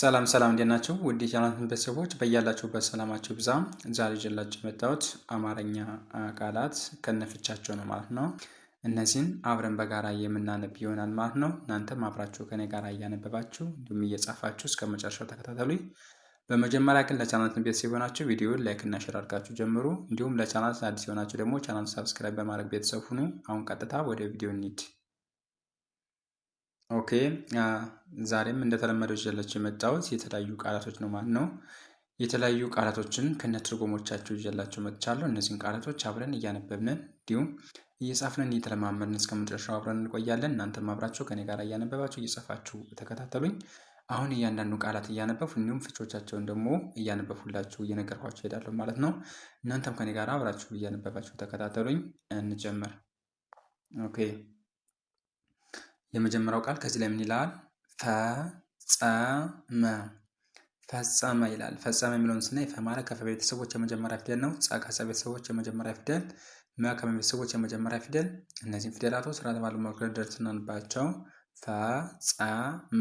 ሰላም ሰላም እንዴት ናችሁ? ውድ የቻናላችን ቤተሰቦች በያላችሁበት ሰላማችሁ ብዛ። ዛሬ ይዤላችሁ የመጣሁት አማርኛ ቃላት ከነፍቻቸው ነው ማለት ነው። እነዚህን አብረን በጋራ የምናነብ ይሆናል ማለት ነው። እናንተም አብራችሁ ከኔ ጋር እያነበባችሁ እንዲሁም እየጻፋችሁ እስከ መጨረሻው ተከታተሉኝ። በመጀመሪያ ግን ለቻናላችን ቤተሰብ የሆናችሁ ቪዲዮን ላይክ እና ሼር አድርጋችሁ ጀምሩ። እንዲሁም ለቻናላችን አዲስ የሆናችሁ ደግሞ ቻናሉን ሰብስክራይብ በማድረግ ቤተሰብ ሁኑ። አሁን ቀጥታ ወደ ቪዲዮ እንሂድ። ኦኬ ዛሬም እንደተለመደው ይዤላችሁ የመጣሁት የተለያዩ ቃላቶች ነው ማለት ነው። የተለያዩ ቃላቶችን ከነትርጉሞቻቸው ይዤላችሁ መጥቻለሁ። እነዚህን ቃላቶች አብረን እያነበብን እንዲሁም እየጻፍን እየተለማመድን እስከ መጨረሻው አብረን እንቆያለን። እናንተም አብራችሁ ከኔ ጋር እያነበባችሁ እየጻፋችሁ ተከታተሉኝ። አሁን እያንዳንዱ ቃላት እያነበብኩ እንዲሁም ፍቾቻቸውን ደግሞ እያነበብኩላችሁ እየነገርኳችሁ እሄዳለሁ ማለት ነው። እናንተም ከኔ ጋር አብራችሁ እያነበባችሁ ተከታተሉኝ። እንጀምር። ኦኬ የመጀመሪያው ቃል ከዚህ ላይ ምን ይላል? ፈጸመ ፈጸመ ይላል። ፈጸመ የሚለውን ስናይ ፈ ማለት ከፈ ቤተሰቦች የመጀመሪያ ፊደል ነው። ጸ ከጸ ቤተሰቦች የመጀመሪያ ፊደል፣ መ ከመ ቤተሰቦች የመጀመሪያ ፊደል። እነዚህም ፊደላቶች ስርዓት ባለው መልኩ ደርሰናልባቸው። ፈጸመ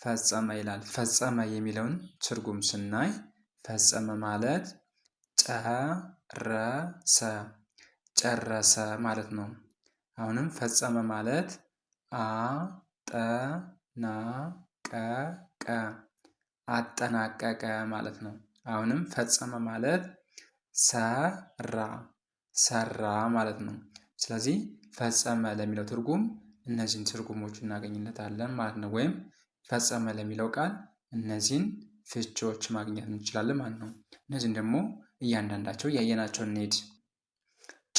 ፈጸመ ይላል። ፈጸመ የሚለውን ትርጉም ስናይ ፈጸመ ማለት ጨረሰ ጨረሰ ማለት ነው። አሁንም ፈጸመ ማለት አጠናቀቀ አጠናቀቀ ማለት ነው። አሁንም ፈጸመ ማለት ሰራ ሰራ ማለት ነው። ስለዚህ ፈጸመ ለሚለው ትርጉም እነዚህን ትርጉሞች እናገኝለታለን ማለት ነው። ወይም ፈጸመ ለሚለው ቃል እነዚህን ፍቺዎች ማግኘት እንችላለን ማለት ነው። እነዚህን ደግሞ እያንዳንዳቸው እያየናቸው እንሂድ።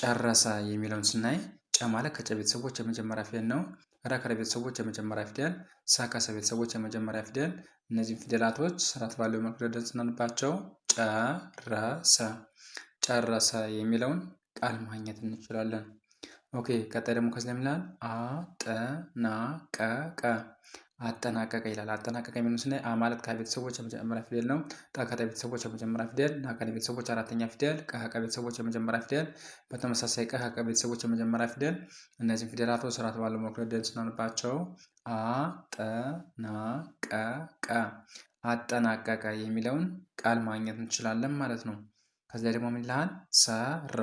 ጨረሰ የሚለውን ስናይ ጨ ማለት ከጨ ቤተሰቦች የመጀመሪያ ፊደል ነው። ረ ከረ ቤተሰቦች የመጀመሪያ ፊደል፣ ሰ ከሰ ቤተሰቦች የመጀመሪያ ፊደል። እነዚህም ፊደላቶች ስርዓት ባለው መልኩ ደርሰናልባቸው። ጨረሰ ጨረሰ የሚለውን ቃል ማግኘት እንችላለን። ኦኬ ቀጣይ ደግሞ ከዚህ ላይ ምን ይላል? አጠናቀቀ አጠናቀቀ ይላል። አጠናቀቀ የሚለውን ስናይ አ ማለት ከ ቤተሰቦች የመጀመሪያ ፊደል ነው። ጠ ከጠ ቤተሰቦች የመጀመሪያ ፊደል፣ ና ከ ቤተሰቦች አራተኛ ፊደል፣ ቀ ከቀ ቤተሰቦች የመጀመሪያ ፊደል፣ በተመሳሳይ ቀ ከቀ ቤተሰቦች የመጀመሪያ ፊደል። እነዚህም ፊደላቶች ስርዓት ባለው መልኩ ደርሰናልባቸው። አጠናቀቀ አጠናቀቀ የሚለውን ቃል ማግኘት እንችላለን ማለት ነው። ከዚያ ደግሞ ምን ይላል? ሰራ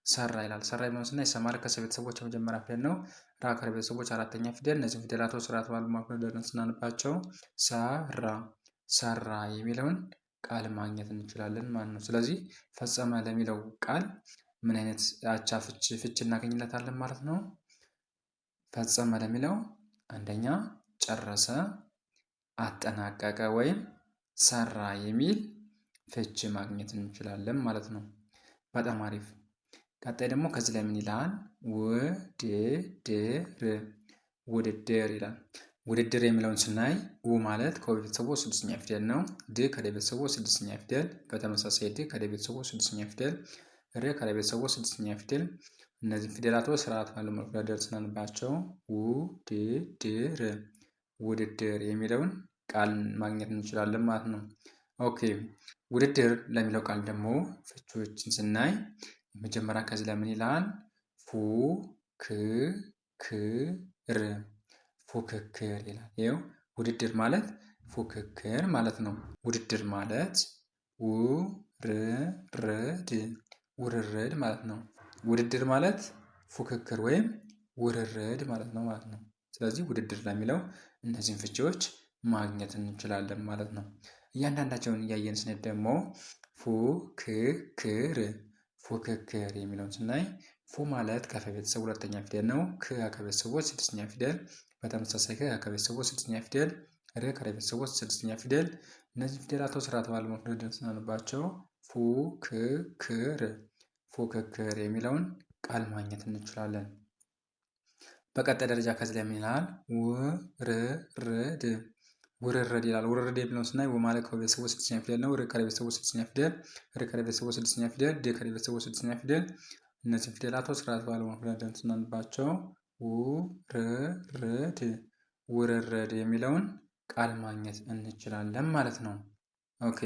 ሰራ ይላል። ሰራ የሚለውን ስናይ ሰ ማለት ከሰ ቤተሰቦች የመጀመሪያ ፊደል ነው። ራ ከረ ቤተሰቦች አራተኛ ፊደል። እነዚህ ፊደላቶች ስርዓት ባለው መልኩ ደርሰናልባቸው። ሰራ ሰራ የሚለውን ቃል ማግኘት እንችላለን ማለት ነው። ስለዚህ ፈጸመ ለሚለው ቃል ምን አይነት አቻ ፍች እናገኝለታለን ማለት ነው? ፈጸመ ለሚለው አንደኛ ጨረሰ፣ አጠናቀቀ ወይም ሰራ የሚል ፍች ማግኘት እንችላለን ማለት ነው። በጣም አሪፍ። ቀጣይ ደግሞ ከዚህ ላይ ምን ይላል? ውድድር ውድድር ይላል። ውድድር የሚለውን ስናይ ው ማለት ከወ ቤተሰቦች ስድስተኛ ፊደል ነው። ድ ከደ ቤተሰቦች ስድስተኛ ፊደል፣ በተመሳሳይ ድ ከደ ቤተሰቦች ስድስተኛ ፊደል፣ ር ከደ ቤተሰቦች ስድስተኛ ፊደል። እነዚህ ፊደላቶች ስርዓት ባለው መልኩ ደርሰናልባቸው። ውድድር ውድድር የሚለውን ቃል ማግኘት እንችላለን ማለት ነው። ኦኬ ውድድር ለሚለው ቃል ደግሞ ፍቺዎችን ስናይ መጀመሪያ ከዚህ ላይ ምን ይላል? ፉክክር ፉክክር ይላል። ይኸው ውድድር ማለት ፉክክር ማለት ነው። ውድድር ማለት ውርርድ ውርርድ ማለት ነው። ውድድር ማለት ፉክክር ወይም ውርርድ ማለት ነው ማለት ነው። ስለዚህ ውድድር ለሚለው እነዚህን ፍቺዎች ማግኘት እንችላለን ማለት ነው። እያንዳንዳቸውን እያየን ስንሄድ ደግሞ ፉክክር ፉክክር የሚለውን ስናይ ፉ ማለት ከፈ ቤተሰብ ሁለተኛ ፊደል ነው። ክ ከቤተሰቦች ስድስተኛ ፊደል፣ በተመሳሳይ ከ ከቤተሰቦች ስድስተኛ ፊደል፣ ር ከቤተሰቦች ስድስተኛ ፊደል። እነዚህ ፊደላቶች ስርዓት ባለው መልኩ ደርሰናልባቸው። ፉክክር ፉክክር የሚለውን ቃል ማግኘት እንችላለን። በቀጣይ ደረጃ ከዚህ ላይ ምን ይላል? ውርርድ ውርርድ ይላል። ውርርድ የሚለውን ስናይ ወ ማለት ከወ ቤተሰቦች ስድስተኛ ፊደል ነው። ር ከረ ቤተሰቦች ስድስተኛ ፊደል፣ ር ከረ ቤተሰቦች ስድስተኛ ፊደል፣ ድ ከረ ቤተሰቦች ስድስተኛ ፊደል። እነዚህ ፊደላቶች ስርዓት ባለው መልኩ ደርሰናልባቸው። ውርርድ ውርርድ የሚለውን ቃል ማግኘት እንችላለን ማለት ነው። ኦኬ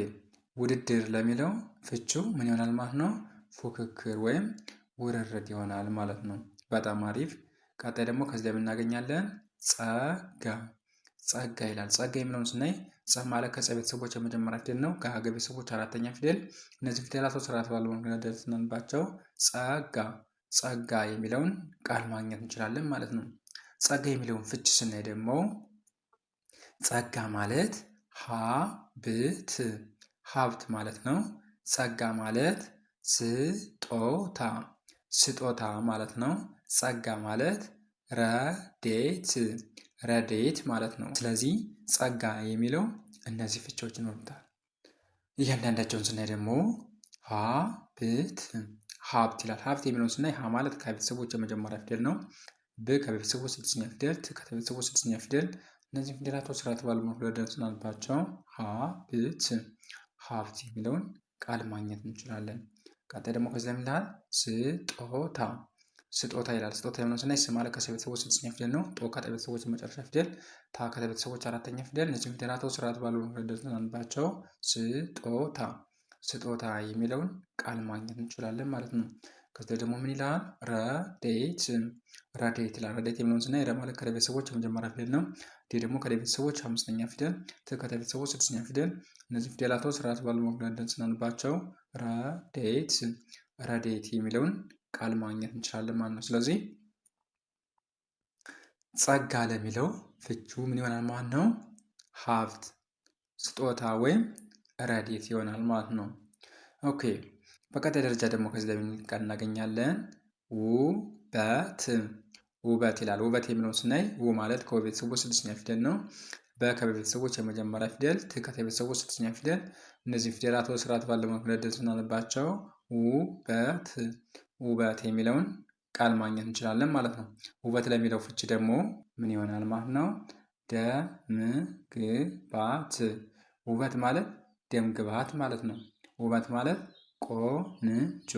ውድድር ለሚለው ፍቺው ምን ይሆናል ማለት ነው? ፉክክር ወይም ውርርድ ይሆናል ማለት ነው። በጣም አሪፍ። ቀጣይ ደግሞ ከዚህ ላይ እናገኛለን ጸጋ ጸጋ ይላል። ጸጋ የሚለውን ስናይ ጸ ማለት ከጸ ቤተሰቦች የመጀመሪያ ፊደል ነው። ከሀገ ቤተሰቦች አራተኛ ፊደል። እነዚህ ፊደላቶች ስርዓት ባለው መንገድ ደርሰንባቸው ጸጋ ጸጋ የሚለውን ቃል ማግኘት እንችላለን ማለት ነው። ጸጋ የሚለውን ፍች ስናይ ደግሞ ጸጋ ማለት ሀብት ሀብት ማለት ነው። ጸጋ ማለት ስጦታ ስጦታ ማለት ነው። ጸጋ ማለት ረዴት ረዴት ማለት ነው። ስለዚህ ጸጋ የሚለው እነዚህ ፍቾች ይኖሩታል። እያንዳንዳቸውን ስናይ ደግሞ ሀብት ሀብት ይላል። ሀብት የሚለውን ስናይ ሀ ማለት ከቤተሰቦች የመጀመሪያ ፊደል ነው። ብ ከቤተሰቦች ስድስተኛ ፊደል፣ ት ከቤተሰቦች ስድስተኛ ፊደል። እነዚህ ፊደላቶች ስርዓት ባለው መልኩ ደርሰናልባቸው ሀብት ሀብት የሚለውን ቃል ማግኘት እንችላለን። ቀጣይ ደግሞ ከዚህ ላይ ይላል ስጦታ ስጦታ ይላል። ስጦታ የሚለውን ስናይ ስ ማለት ከሰ ቤተሰቦች ስድስተኛ ፊደል ነው። ጦ ከጠ ቤተሰቦች የመጨረሻ ፊደል፣ ታ ከተ ቤተሰቦች አራተኛ ፊደል። እነዚህ ፊደላቶች ስርዓት ባለው መልኩ ደርሰናልባቸው ስጦታ ስጦታ የሚለውን ቃል ማግኘት እንችላለን ማለት ነው። ከዚህ ደግሞ ምን ይላል? ረዴት ረዴት ይላል። ረዴት የሚለውን ስናይ ረ ማለት ከረ ቤተሰቦች የመጀመሪያ ፊደል ነው። ዴ ደግሞ ከደ ቤተሰቦች አምስተኛ ፊደል፣ ት ከተ ቤተሰቦች ስድስተኛ ፊደል። እነዚህ ፊደላቶች ስርዓት ባለው መልኩ ደርሰናልባቸው ረዴት ረዴት የሚለውን ቃል ማግኘት እንችላለን ማለት ነው። ስለዚህ ጸጋ ለሚለው ፍቹ ምን ይሆናል ማለት ነው? ሀብት፣ ስጦታ ወይም ረዴት ይሆናል ማለት ነው። ኦኬ በቀጣይ ደረጃ ደግሞ ከዚህ ላይ ምን ቃል እናገኛለን? ውበት ውበት ይላል። ውበት የሚለውን ስናይ ው ማለት ከወ ቤተሰቦች ስድስተኛ ፊደል ነው። በ ከቤተሰቦች የመጀመሪያ ፊደል፣ ት ከቤተሰቦች ስድስተኛ ፊደል። እነዚህ ፊደላቶች ስርዓት ባለው መልኩ ደርሰናልባቸው ውበት ውበት የሚለውን ቃል ማግኘት እንችላለን ማለት ነው። ውበት ለሚለው ፍቺ ደግሞ ምን ይሆናል ማለት ነው? ደምግባት ውበት ማለት ደምግባት ማለት ነው። ውበት ማለት ቆንጆ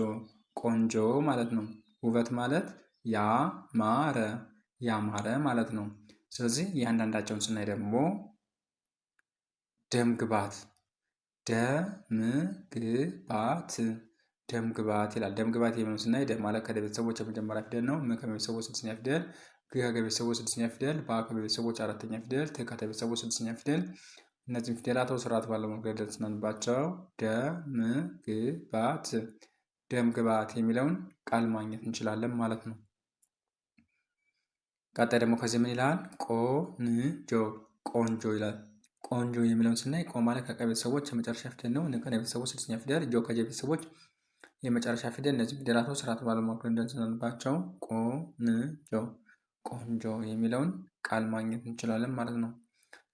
ቆንጆ ማለት ነው። ውበት ማለት ያማረ ያማረ ማለት ነው። ስለዚህ እያንዳንዳቸውን ስናይ ደግሞ ደምግባት ደምግባት ደምግባት ይላል። ደምግባት የሚለውን ስናይ ደ ማለት ከደ ቤተሰቦች የመጀመሪያ ፊደል ነው። ም ከቤተሰቦች ስድስተኛ ፊደል፣ ግ ከቤተሰቦች ስድስተኛ ፊደል፣ ባ ከቤተሰቦች አራተኛ ፊደል፣ ት ከቤተሰቦች ስድስተኛ ፊደል። እነዚህም ፊደላቶች ስርዓት ባለው መልኩ ደርሰናልባቸው ደምግባት ደምግባት የሚለውን ቃል ማግኘት እንችላለን ማለት ነው። ቀጣይ ደግሞ ከዚህ ምን ይላል? ቆንጆ ቆንጆ ይላል። ቆንጆ የሚለውን ስናይ ቆ ማለት ከቀ ቤተሰቦች የመጨረሻ ፊደል ነው። ን ከነ ቤተሰቦች ስድስተኛ ፊደል፣ ጆ ከጀ ቤተሰቦች የመጨረሻ ፊደል። እነዚህ ፊደላቶች ስርዓት ባለው መልኩ ደርሰናልባቸው ቆንጆ ቆንጆ የሚለውን ቃል ማግኘት እንችላለን ማለት ነው።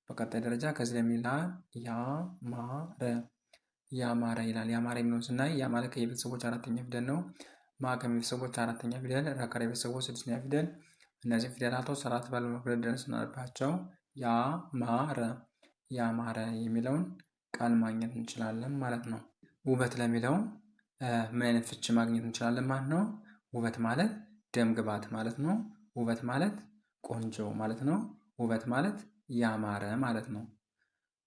በቀጣይ ደረጃ ከዚህ ላይ ምን ይላል? ያማረ ያማረ ይላል። ያማረ የሚለውን ስናይ ያ ማለት ከየቤተሰቦች አራተኛ ፊደል ነው። ማ ከቤተሰቦች አራተኛ ፊደል፣ ረ ከቤተሰቦች ስድስተኛ ፊደል። እነዚህ ፊደላቶች ስርዓት ባለው መልኩ ደርሰናልባቸው ያማረ ያማረ የሚለውን ቃል ማግኘት እንችላለን ማለት ነው። ውበት ለሚለው ምን አይነት ፍቺ ማግኘት እንችላለን ማለት ነው? ውበት ማለት ደም ግባት ማለት ነው። ውበት ማለት ቆንጆ ማለት ነው። ውበት ማለት ያማረ ማለት ነው።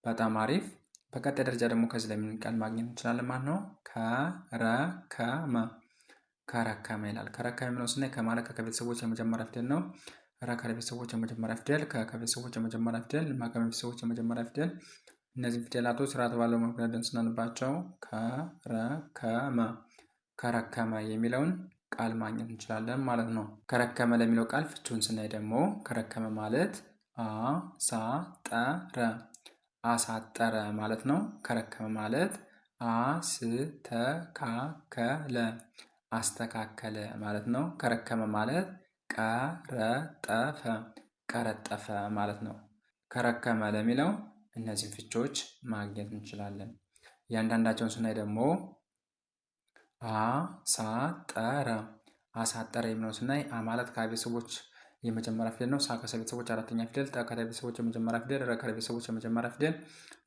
በጣም አሪፍ። በቀጣይ ደረጃ ደግሞ ከዚህ ላይ ምን ቃል ማግኘት እንችላለን ማለት ነው? ከረከመ ከረከመ ይላል። ከረከመ የሚለውን ስናይ ከማለት ከቤተሰቦች የመጀመሪያ ፊደል ነው። ረ ከቤተሰቦች የመጀመሪያ ፊደል፣ ከቤተሰቦች የመጀመሪያ ፊደል፣ ማ ከቤተሰቦች የመጀመሪያ ፊደል። እነዚህ ፊደላቶች ስርዓት ባለው መልኩ ደርሰናልባቸው ከረከመ ከረከመ የሚለውን ቃል ማግኘት እንችላለን ማለት ነው። ከረከመ ለሚለው ቃል ፍቺውን ስናይ ደግሞ ከረከመ ማለት አሳጠረ አሳጠረ ማለት ነው። ከረከመ ማለት አስተካከለ አስተካከለ ማለት ነው። ከረከመ ማለት ቀረጠፈ ቀረጠፈ ማለት ነው። ከረከመ ለሚለው እነዚህን ፍቾች ማግኘት እንችላለን። እያንዳንዳቸውን ስናይ ደግሞ አሳጠረ አሳጠረ የሚለውን ስናይ አ ማለት ከቤተሰቦች የመጀመሪያ ፊደል ነው። ሳ ከቤተሰቦች አራተኛ ፊደል፣ ጠ ከቤተሰቦች የመጀመሪያ ፊደል፣ ረ ከቤተሰቦች የመጀመሪያ ፊደል።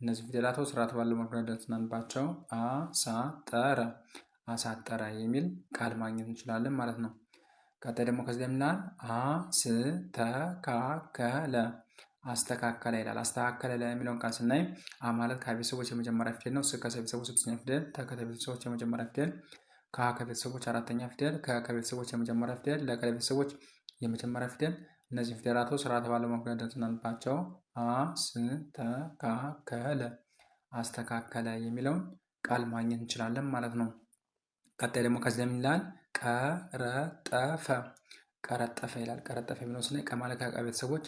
እነዚህ ፊደላቶች ስርዓት ባለው መልኩ ደርሰናልባቸው አሳጠረ አሳጠረ የሚል ቃል ማግኘት እንችላለን ማለት ነው። ቀጣይ ደግሞ ከዚህ ላይ ምናል? አስተካከለ አስተካከለ ይላል። አስተካከለ የሚለውን ቃል ስናይ አ ማለት ከቤተሰቦች የመጀመሪያ ፊደል ነው። ስ ከቤተሰቦች ስድስተኛ ፊደል፣ ተ ከቤተሰቦች የመጀመሪያ ፊደል፣ ከ ከቤተሰቦች አራተኛ ፊደል፣ ከ ከቤተሰቦች የመጀመሪያ ፊደል፣ ለ ከቤተሰቦች የመጀመሪያ ፊደል። እነዚህ ፊደላቶች ስርዓተ ባለው መልኩ ስናነባቸው አስተካከለ አስተካከለ የሚለውን ቃል ማግኘት እንችላለን ማለት ነው። ቀጣይ ደግሞ ከዚህ ለምን ይላል? ቀረጠፈ ቀረጠፈ ይላል። ቀረጠፈ የሚለውን ስናይ ቀ ማለት ከቀ ቤተሰቦች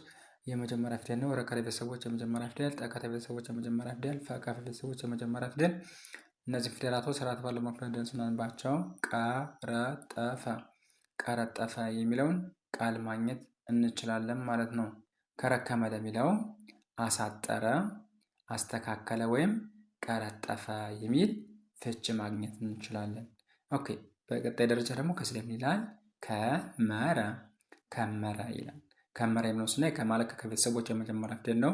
የመጀመሪያ ፊደል ነው። ረ ከረ ቤተሰቦች የመጀመሪያ ፊደል፣ ጠ ከተ ቤተሰቦች የመጀመሪያ ፊደል፣ ፈ ከፈ ቤተሰቦች የመጀመሪያ ፊደል። እነዚህ ፊደላቶች ስርዓተ ባለው መልኩ ስናነባቸው ቀረጠፈ ቀረጠፈ የሚለውን ቃል ማግኘት እንችላለን ማለት ነው። ከረከመ ለሚለው አሳጠረ፣ አስተካከለ ወይም ቀረጠፈ የሚል ፍች ማግኘት እንችላለን። ኦኬ። በቀጣይ ደረጃ ደግሞ ከዚህ ላይ ምን ይላል? ከመረ ከመረ ይላል። ከመረ የሚለውን ስናይ ከማለት ከቤተሰቦች የመጀመሪያ ፊደል ነው።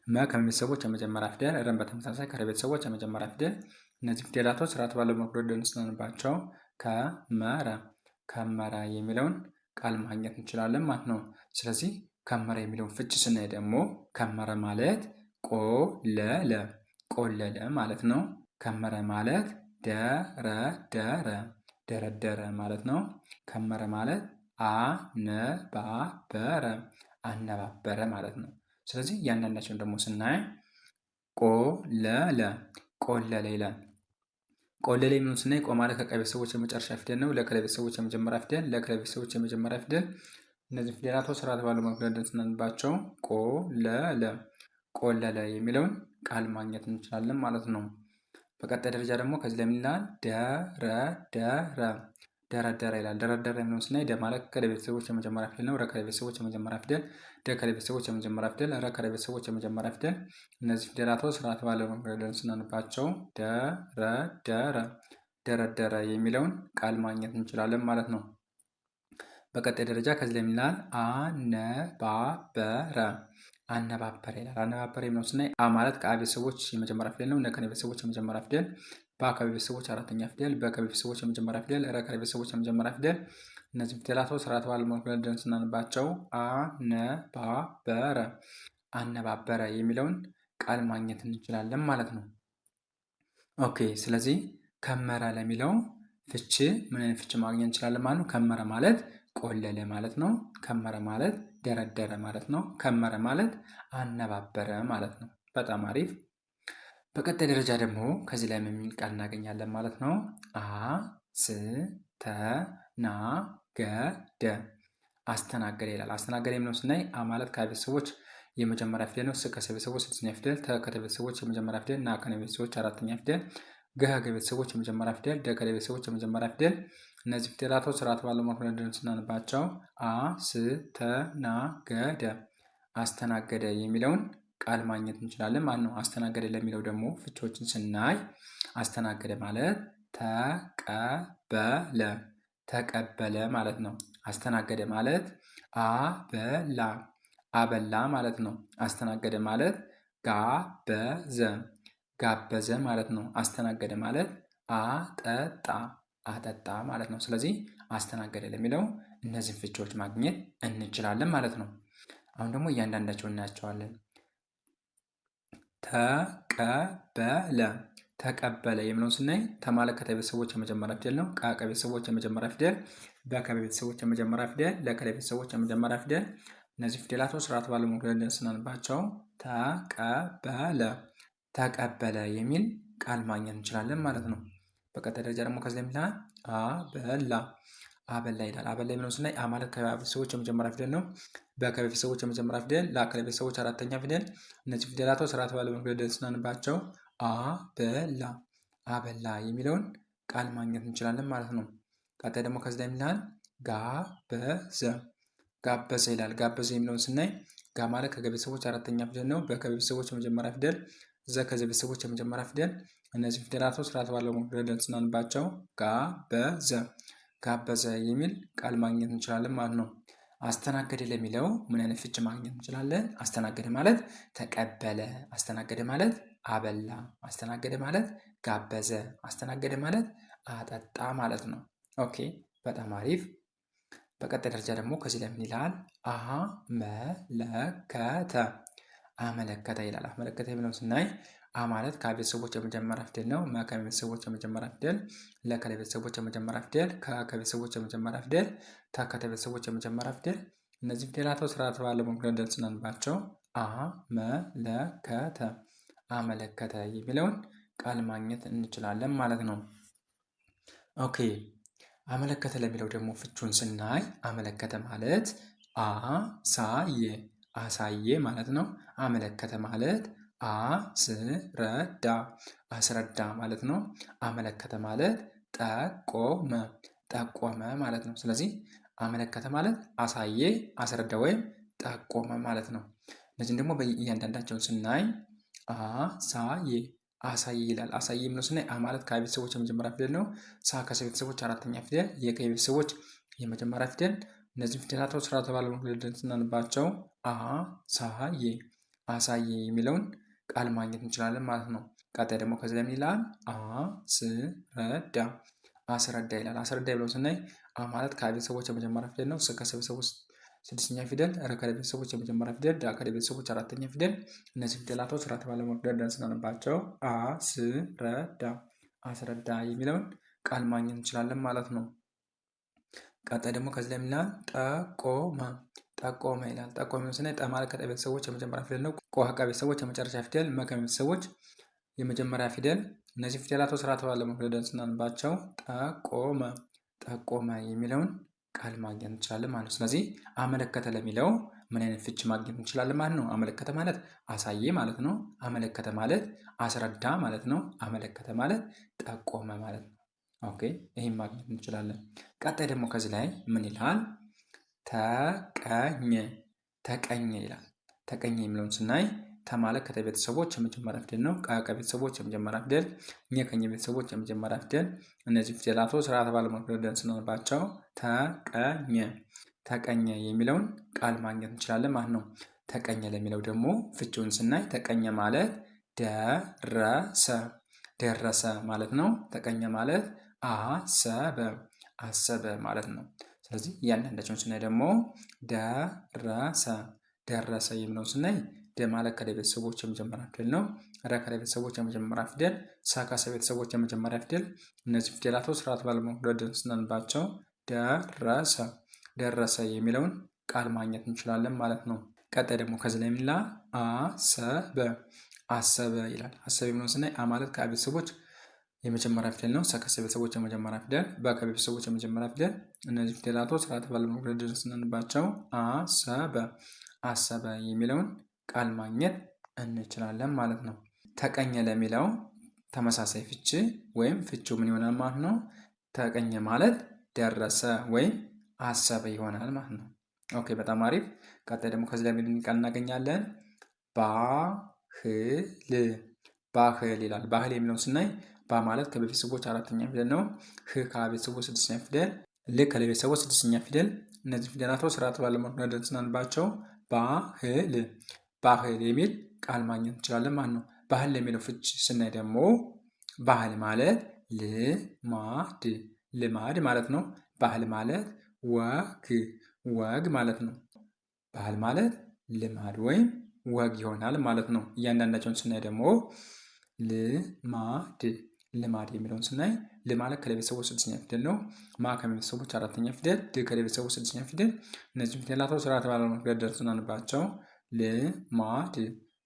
መ ከቤተሰቦች የመጀመሪያ ፊደል፣ ረን በተመሳሳይ ከቤተሰቦች የመጀመሪያ ፊደል። እነዚህ ፊደላቶች ስርዓት ባለው መልኩ ስናነባቸው ከመረ ከመረ የሚለውን ቃል ማግኘት እንችላለን ማለት ነው። ስለዚህ ከመረ የሚለውን ፍች ስናይ ደግሞ ከመረ ማለት ቆለለ ቆለለ ማለት ነው። ከመረ ማለት ደረደረ ደረደረ ማለት ነው። ከመረ ማለት አነባበረ አነባበረ ማለት ነው። ስለዚህ እያንዳንዳቸውን ደግሞ ስናይ ቆለለ ቆለለ ይላል። ቆለለ የሚለውን ስናይ ቆ ማለት ከቀ ቤተሰቦች የመጨረሻ ፊደል ነው። ለከ ቤተሰቦች የመጀመሪያ ፊደል፣ ለከ ቤተሰቦች የመጀመሪያ ፊደል። እነዚህ ፊደላቶች ስርዓት ባለው መልኩ ስናነባቸው ቆለለ ቆለለ የሚለውን ቃል ማግኘት እንችላለን ማለት ነው። በቀጣይ ደረጃ ደግሞ ከዚህ ላይ ምን ይላል? ደረደረ ደረደረ ይላል። ደረደረ የሚለውን ስናይ ደ ማለት ከደ ቤተሰቦች የመጀመሪያ ፊደል ነው። ረ ከደ ቤተሰቦች የመጀመሪያ ፊደል፣ ደ ከደ ቤተሰቦች የመጀመሪያ ፊደል፣ ረ ከደ ቤተሰቦች የመጀመሪያ ፊደል። እነዚህ ፊደላቶች ስርዓት ባለው መልኩ ስናነባቸው ደረደረ ደረደረ የሚለውን ቃል ማግኘት እንችላለን ማለት ነው። በቀጣይ ደረጃ ከዚህ ላይ ምን ይላል? አነባበረ አነባበረ ይላል። አነባበረ የሚለውን ስናይ አ ማለት ከአ ቤተሰቦች የመጀመሪያ ፊደል ነው። ነ ከነ ቤተሰቦች የመጀመሪያ ፊደል፣ በ ከ ቤተሰቦች አራተኛ ፊደል፣ በ ከ ቤተሰቦች የመጀመሪያ ፊደል፣ ረ ከ ቤተሰቦች የመጀመሪያ ፊደል። እነዚህ ፊደላቶች ስርዓት ባለው መልኩ ስናነባቸው አነባበረ አነባበረ የሚለውን ቃል ማግኘት እንችላለን ማለት ነው። ኦኬ። ስለዚህ ከመረ ለሚለው ፍቺ ምን አይነት ፍቺ ማግኘት እንችላለን ማለት ነው? ከመረ ማለት ቆለለ ማለት ነው። ከመረ ማለት ደረደረ ማለት ነው። ከመረ ማለት አነባበረ ማለት ነው። በጣም አሪፍ። በቀጣይ ደረጃ ደግሞ ከዚህ ላይ ምን የሚል ቃል እናገኛለን ማለት ነው? አስተናገደ አስተናገደ ይላል። አስተናገደ የሚለውን ስናይ አ ማለት ከቤተሰቦች የመጀመሪያ ፊደል ነው። ስ ከቤተሰቦች ስድስተኛ ፊደል፣ ተ ከቤተሰቦች የመጀመሪያ ፊደል፣ ና ከቤተሰቦች አራተኛ ፊደል፣ ገ ከቤተሰቦች የመጀመሪያ ፊደል፣ ደ ከቤተሰቦች የመጀመሪያ ፊደል። እነዚህ ፊደላቶች ስርዓት ባለው መልኩ ስናነባቸው አስተናገደ አስተናገደ የሚለውን ቃል ማግኘት እንችላለን ማለት ነው። አስተናገደ ለሚለው ደግሞ ፍቾችን ስናይ አስተናገደ ማለት ተቀበለ ተቀበለ ማለት ነው። አስተናገደ ማለት አበላ አበላ ማለት ነው። አስተናገደ ማለት ጋበዘ ጋበዘ ማለት ነው። አስተናገደ ማለት አጠጣ አጠጣ ማለት ነው። ስለዚህ አስተናገደ ለሚለው እነዚህን ፍቾች ማግኘት እንችላለን ማለት ነው። አሁን ደግሞ እያንዳንዳቸው እናያቸዋለን። ተቀበለ ተቀበለ የሚለውን ስናይ ተማለት ከቤተሰቦች የመጀመሪያ ፊደል ነው። ቃ ከቤተሰቦች የመጀመሪያ ፊደል፣ በ ከቤተሰቦች የመጀመሪያ ፊደል፣ ለ ከቤተሰቦች የመጀመሪያ ፊደል። እነዚህ ፊደላቶች ስርዓት ባለው መልኩ ስናነባቸው ተቀበለ ተቀበለ የሚል ቃል ማግኘት እንችላለን ማለት ነው። በቀጣይ ደረጃ ደግሞ ከዚህ ላይ የሚል አበላ አበላ ይላል። አበላ የሚለውን ስናይ አ ማለት ከቤተሰቦች የመጀመሪያ ፊደል ነው። በ ከቤተሰቦች የመጀመሪያ ፊደል፣ ላ ከቤተሰቦች አራተኛ ፊደል። እነዚህ ፊደላቶች ስርዓት ባለው መልኩ ስናነባቸው አበላ አበላ የሚለውን ቃል ማግኘት እንችላለን ማለት ነው። ቀጣይ ደግሞ ከዚህ ላይ የሚል ጋበዘ ጋበዘ ይላል። ጋበዘ የሚለውን ስናይ ጋ ማለት ከቤተሰቦች አራተኛ ፊደል ነው። በ ከቤተሰቦች የመጀመሪያ ፊደል፣ ዘ ከቤተሰቦች የመጀመሪያ ፊደል። እነዚህ ፊደላቶች ስርዓት ባለው መልኩ ስናነባቸው ጋበዘ ጋበዘ የሚል ቃል ማግኘት እንችላለን ማለት ነው። አስተናገደ ለሚለው ምን አይነት ፍች ማግኘት እንችላለን? አስተናገደ ማለት ተቀበለ፣ አስተናገደ ማለት አበላ፣ አስተናገደ ማለት ጋበዘ፣ አስተናገደ ማለት አጠጣ ማለት ነው። ኦኬ፣ በጣም አሪፍ። በቀጣይ ደረጃ ደግሞ ከዚህ ላይ ምን ይላል? አመለከተ አመለከተ ይላል። አመለከተ የሚለውን ስናይ አ ማለት ከቤተሰቦች የመጀመሪያ ፊደል ነው። መ ከቤተሰቦች የመጀመሪያ ፊደል፣ ለ ከቤተሰቦች የመጀመሪያ ፊደል፣ ከ ከቤተሰቦች የመጀመሪያ ፊደል፣ ታ ከቤተሰቦች የመጀመሪያ ፊደል። እነዚህ ፊደላቶች ስርዓት ባለው መንገድ ስናነባቸው አመለከተ አመለከተ የሚለውን ቃል ማግኘት እንችላለን ማለት ነው። ኦኬ አመለከተ ለሚለው ደግሞ ፍቹን ስናይ አመለከተ ማለት አሳየ አሳየ ማለት ነው። አመለከተ ማለት አስረዳ አስረዳ ማለት ነው። አመለከተ ማለት ጠቆመ ጠቆመ ማለት ነው። ስለዚህ አመለከተ ማለት አሳየ፣ አስረዳ ወይም ጠቆመ ማለት ነው። እነዚህም ደግሞ እያንዳንዳቸውን ስናይ አሳየ አሳየ ይላል። አሳየ የሚለው ስናይ አ ማለት ከአ ቤተሰቦች የመጀመሪያ ፊደል ነው። ሳ ከሰ ቤተሰቦች አራተኛ ፊደል፣ የከ ቤተሰቦች የመጀመሪያ ፊደል። እነዚህ ፊደላቶች ስርዓተ ባለው መንገድ ስናነባቸው አሳየ አሳየ የሚለውን ቃል ማግኘት እንችላለን ማለት ነው። ቀጣይ ደግሞ ከዚህ ላይ ምን ይላል? አስረዳ አስረዳ ይላል። አስረዳ ብለው ስናይ አ ማለት ከአ ቤተሰቦች የመጀመሪያ ፊደል ነው። ሰ ከሰ ቤተሰቦች ስድስተኛ ፊደል፣ ረ ከረ ቤተሰቦች የመጀመሪያ ፊደል፣ ዳ ከረ ቤተሰቦች አራተኛ ፊደል። እነዚህ ፊደላቶች ስርዓተ ባለው መንገድ ስናነባቸው አስረዳ አስረዳ የሚለውን ቃል ማግኘት እንችላለን ማለት ነው። ቀጣይ ደግሞ ከዚህ ላይ ምን ይላል? ጠቆመ ጠቆመ ይላል። ጠቆመ ስናይ ጠ ማለት ከጠ ቤተሰቦች የመጀመሪያ ፊደል ነው። ቆ ከቀ ቤተሰቦች የመጨረሻ ፊደል፣ መ ከመ ቤተሰቦች የመጀመሪያ ፊደል። እነዚህ ፊደላቶች ስርዓተ ባለው መንገድ ስናነባቸው ጠቆመ ጠቆመ የሚለውን ቃል ማግኘት እንችላለን ማለት ነው። ስለዚህ አመለከተ ለሚለው ምን አይነት ፍች ማግኘት እንችላለን ማለት ነው? አመለከተ ማለት አሳየ ማለት ነው። አመለከተ ማለት አስረዳ ማለት ነው። አመለከተ ማለት ጠቆመ ማለት ነው። ኦኬ ይህን ማግኘት እንችላለን። ቀጣይ ደግሞ ከዚህ ላይ ምን ይላል? ተቀኘ ተቀኘ ይላል። ተቀኘ የሚለውን ስናይ ተ ማለት ከተ ቤተሰቦች የመጀመሪያ ፊደል ነው። ቀ ከቤተሰቦች የመጀመሪያ ፊደል፣ ኘ ከኘ ቤተሰቦች የመጀመሪያ ፊደል። እነዚህ ፊደላቶች ስርዓተ ባለው መንገድ ስናነባቸው ተቀኘ ተቀኘ የሚለውን ቃል ማግኘት እንችላለን ማለት ነው። ተቀኘ ለሚለው ደግሞ ፍቺውን ስናይ ተቀኘ ማለት ደረሰ ደረሰ ማለት ነው። ተቀኘ ማለት አሰበ አሰበ ማለት ነው። ስለዚህ እያንዳንዳቸውን ስናይ ደግሞ ደረሰ ደረሰ የሚለውን ስናይ ደ ማለት ከደ ቤተሰቦች የመጀመሪያ ፊደል ነው። ረ ከረ ቤተሰቦች የመጀመሪያ ፊደል፣ ሳ ከሰ ቤተሰቦች የመጀመሪያ ፊደል። እነዚህ ፊደላቶች ስርዓተ ባለው መንገድ ስናነባቸው ደረሰ ደረሰ የሚለውን ቃል ማግኘት እንችላለን ማለት ነው። ቀጣይ ደግሞ ከዚህ ላይ የሚላ አሰበ አሰበ ይላል። አሰበ የሚለውን ስናይ አ ማለት ከአ ቤተሰቦች የመጀመሪያ ፊደል ነው። ሰ ከሰ ቤተሰቦች የመጀመሪያ ፊደል፣ በ ከበ ቤተሰቦች የመጀመሪያ ፊደል። እነዚህ ፊደላቶች ስርዓተ ባለው መንገድ ስናነባቸው አሰበ አሰበ የሚለውን ቃል ማግኘት እንችላለን ማለት ነው። ተቀኘ ለሚለው ተመሳሳይ ፍቺ ወይም ፍቺው ምን ይሆናል ማለት ነው? ተቀኘ ማለት ደረሰ ወይም አሰበ ይሆናል ማለት ነው። ኦኬ በጣም አሪፍ። ቀጣይ ደግሞ ከዚህ ላይ ምን ቃል እናገኛለን? ባህል ባህል ይላል። ባህል የሚለውን ስናይ ባ ማለት ከቤተሰቦች አራተኛ ፊደል ነው። ህ ከቤተሰቦች ስድስተኛ ፊደል፣ ል ከቤተሰቦች ስድስተኛ ፊደል። እነዚህ ፊደላቶች ስርዓተ ባለው መንገድ ስናነባቸው ባህል ባህል የሚል ቃል ማግኘት እንችላለን ማለት ነው። ባህል ለሚለው ፍች ስናይ ደግሞ ባህል ማለት ልማድ ልማድ ማለት ነው። ባህል ማለት ወግ ወግ ማለት ነው። ባህል ማለት ልማድ ወይም ወግ ይሆናል ማለት ነው። እያንዳንዳቸውን ስናይ ደግሞ ልማድ ልማድ የሚለውን ስናይ ል ማለት ከቤተሰቦች ስድስተኛ ፊደል ነው። ማ ከቤተሰቦች አራተኛ ፊደል፣ ድ ከቤተሰቦች ስድስተኛ ፊደል። እነዚህ ፊደላቶች ስርዓተ ባለው መንገድ ስናነባቸው ልማድ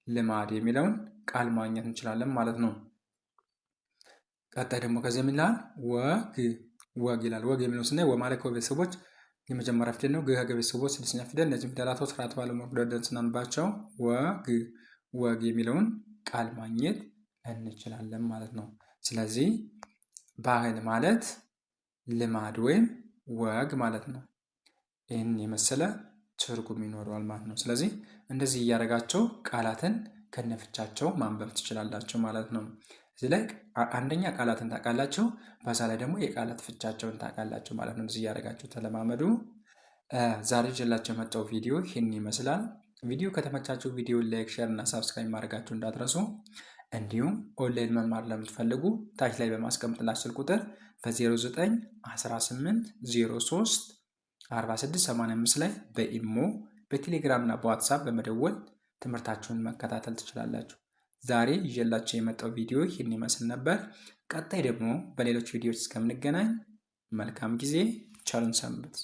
ልማድ የሚለውን ቃል ማግኘት እንችላለን ማለት ነው። ቀጣይ ደግሞ ከዚህ የሚላል ወግ ወግ ይላል። ወግ የሚለውን ስናይ ወ ማለት ከቤተሰቦች የመጀመሪያ ፊደል ነው። ግ ከቤተሰቦች ስድስተኛ ፊደል። እነዚህ ፊደላቶች ስርዓተ ባለው መንገድ ስናነባቸው ወግ ወግ የሚለውን ቃል ማግኘት እንችላለን ማለት ነው። ስለዚህ ባህል ማለት ልማድ ወይም ወግ ማለት ነው። ይህን የመሰለ ትርጉም ይኖረዋል ማለት ነው። ስለዚህ እንደዚህ እያደረጋቸው ቃላትን ከነፍቻቸው ማንበብ ትችላላችሁ ማለት ነው። እዚህ ላይ አንደኛ ቃላትን ታውቃላችሁ፣ በዛ ላይ ደግሞ የቃላት ፍቻቸውን ታውቃላችሁ ማለት ነው። እንደዚህ እያደረጋችሁ ተለማመዱ። ዛሬ ይዤላችሁ የመጣው ቪዲዮ ይህን ይመስላል። ቪዲዮ ከተመቻችሁ ቪዲዮ ላይክ፣ ሼር እና ሳብስክራይብ ማድረጋችሁ እንዳትረሱ። እንዲሁም ኦንላይን መማር ለምትፈልጉ ታች ላይ በማስቀምጥላችሁ ስልክ ቁጥር በ0918 03 4685 ላይ በኢሞ በቴሌግራም እና በዋትሳፕ በመደወል ትምህርታችሁን መከታተል ትችላላችሁ። ዛሬ ይዤላችሁ የመጣው ቪዲዮ ይህን ይመስል ነበር። ቀጣይ ደግሞ በሌሎች ቪዲዮዎች እስከምንገናኝ መልካም ጊዜ፣ ቸርን ሰንብት።